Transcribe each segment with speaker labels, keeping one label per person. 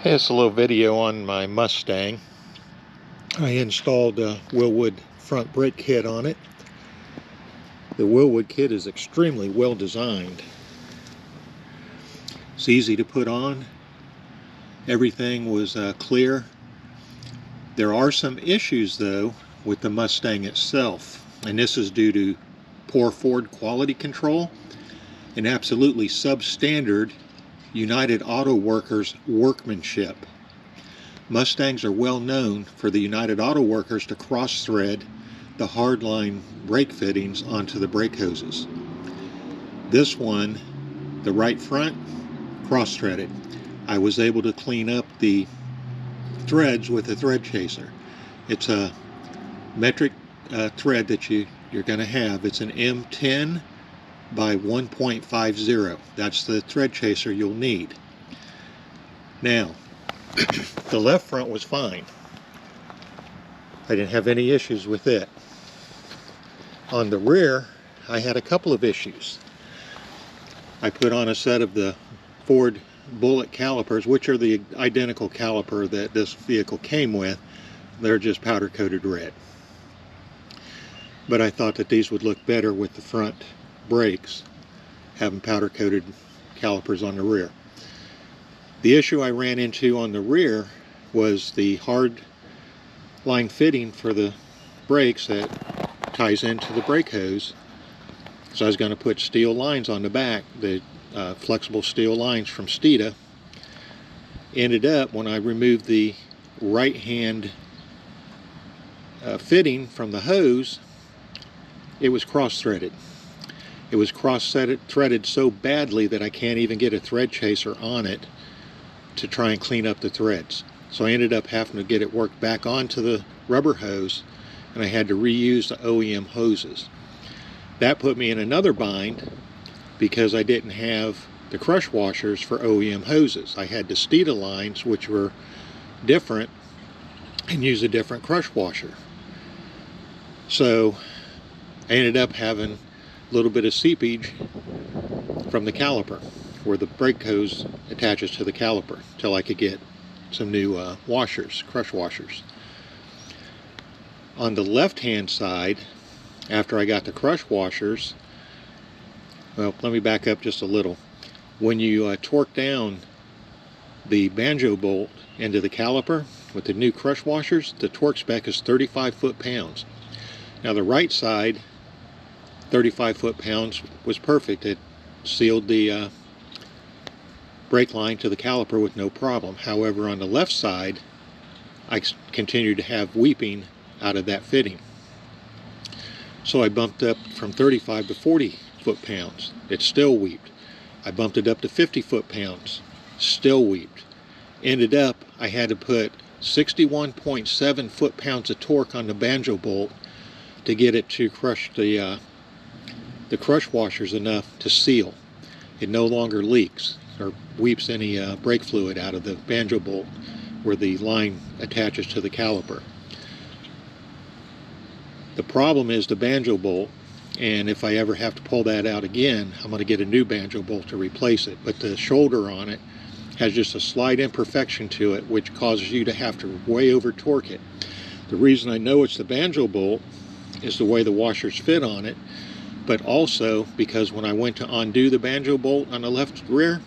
Speaker 1: Hey, it's a little video on my Mustang. I installed a Wilwood front brake kit on it. The Wilwood kit is extremely well designed. It's easy to put on. Everything was clear. There are some issues though with the Mustang itself, and this is due to poor Ford quality control and absolutely substandard United Auto Workers workmanship. Mustangs are well known for the United Auto Workers to cross-thread the hardline brake fittings onto the brake hoses. This one, the right front, cross-threaded. I was able to clean up the threads with a thread chaser. It's a metric thread that you're going to have. It's an M10 by 1.50. That's the thread chaser you'll need. Now, the left front was fine. I didn't have any issues with it. On the rear, I had a couple of issues. I put on a set of the Ford Bullitt calipers, which are the identical caliper that this vehicle came with. They're just powder coated red. But I thought that these would look better with the front brakes, having powder coated calipers on the rear. The issue I ran into on the rear was the hard line fitting for the brakes that ties into the brake hose. So I was going to put steel lines on the back, the flexible steel lines from Stita. Ended up, when I removed the right hand fitting from the hose, it was cross-threaded. It was cross-threaded so badly that I can't even get a thread chaser on it to try and clean up the threads. So I ended up having to get it worked back onto the rubber hose, and I had to reuse the OEM hoses. That put me in another bind because I didn't have the crush washers for OEM hoses. I had the Stita lines, which were different, and use a different crush washer. So I ended up having a little bit of seepage from the caliper where the brake hose attaches to the caliper until I could get some new washers, crush washers. On the left hand side, after I got the crush washers, well, let me back up just a little. When you torque down the banjo bolt into the caliper with the new crush washers, the torque spec is 35 foot-pounds. Now the right side, 35 foot-pounds, was perfect. It sealed the brake line to the caliper with no problem. However, on the left side, I continued to have weeping out of that fitting. So I bumped up from 35 to 40 foot-pounds. It still weeped. I bumped it up to 50 foot-pounds. Still weeped. Ended up, I had to put 61.7 foot-pounds of torque on the banjo bolt to get it to crush the crush washers enough to seal. It no longer leaks or weeps any brake fluid out of the banjo bolt where the line attaches to the caliper. The problem is the banjo bolt, and if I ever have to pull that out again, I'm going to get a new banjo bolt to replace it. But the shoulder on it has just a slight imperfection to it, which causes you to have to way over torque it. The reason I know it's the banjo bolt is the way the washers fit on it, but also because when I went to undo the banjo bolt on the left rear,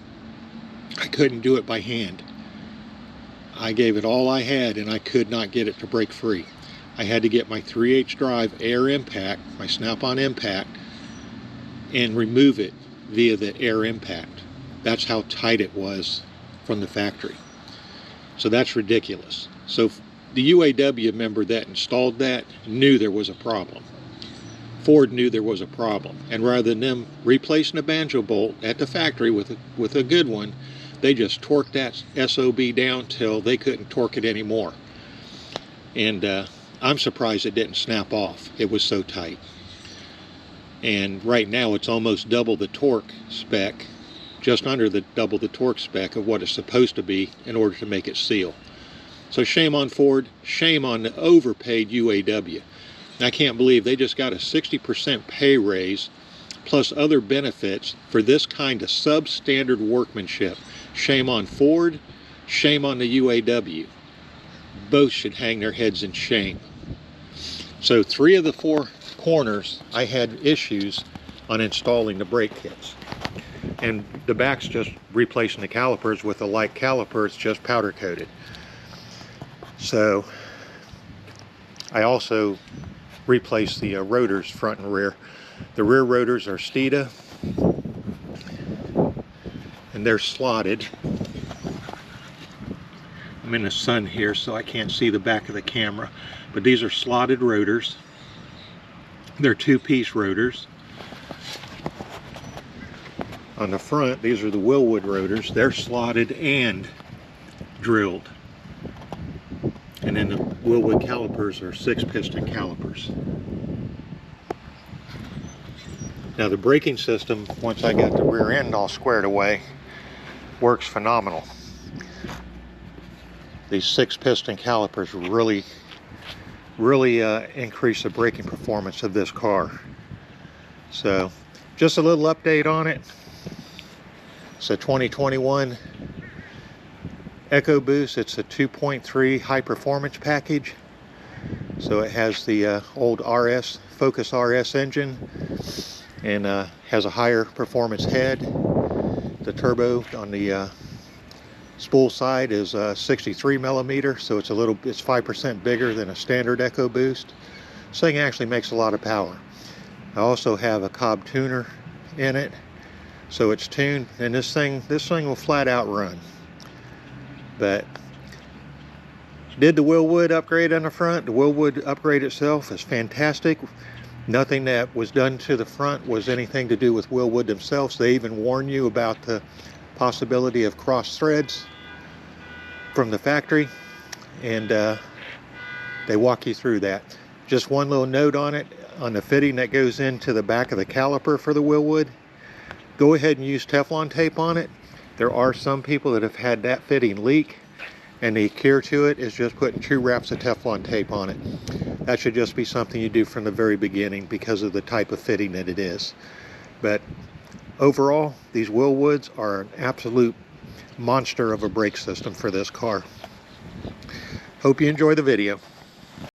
Speaker 1: I couldn't do it by hand. I gave it all I had and I could not get it to break free. I had to get my 3/8 drive air impact, my snap-on impact, and remove it via the air impact. That's how tight it was from the factory. So that's ridiculous. So the UAW member that installed that knew there was a problem. Ford knew there was a problem, and rather than them replacing a banjo bolt at the factory with a good one, they just torqued that SOB down till they couldn't torque it anymore. And I'm surprised it didn't snap off. It was so tight. And right now it's almost double the torque spec, just under the double the torque spec of what it's supposed to be in order to make it seal. So shame on Ford, shame on the overpaid UAW. I can't believe they just got a 60% pay raise plus other benefits for this kind of substandard workmanship. Shame on Ford, shame on the UAW. Both should hang their heads in shame. So 3 of the 4 corners I had issues on installing the brake kits. And the back's just replacing the calipers with a light caliper, it's just powder coated. So I also replaced the rotors front and rear. The rear rotors are Stita, and they're slotted. I'm in the sun here, so I can't see the back of the camera, but these are slotted rotors. They're 2-piece rotors. On the front, these are the Wilwood rotors. They're slotted and drilled. And then the Wilwood calipers are 6-piston calipers. Now the braking system, once I got the rear end all squared away, works phenomenal. These 6-piston calipers really increase the braking performance of this car. So just a little update on it. It's a 2021 EcoBoost. It's a 2.3 high performance package. So it has the old Focus RS engine, and has a higher performance head. The turbo on the spool side is 63 millimeter, so it's 5% bigger than a standard EcoBoost. This thing actually makes a lot of power. I also have a Cobb tuner in it, so it's tuned, and this thing will flat out run. But did the Wilwood upgrade on the front. The Wilwood upgrade itself is fantastic. Nothing that was done to the front was anything to do with Wilwood themselves. They even warn you about the possibility of cross threads from the factory, and they walk you through that. Just one little note on it, on the fitting that goes into the back of the caliper for the Wilwood, go ahead and use Teflon tape on it. There are some people that have had that fitting leak, and the cure to it is just putting 2 wraps of Teflon tape on it. That should just be something you do from the very beginning because of the type of fitting that it is. But overall, these Wilwoods are an absolute monster of a brake system for this car. Hope you enjoy the video.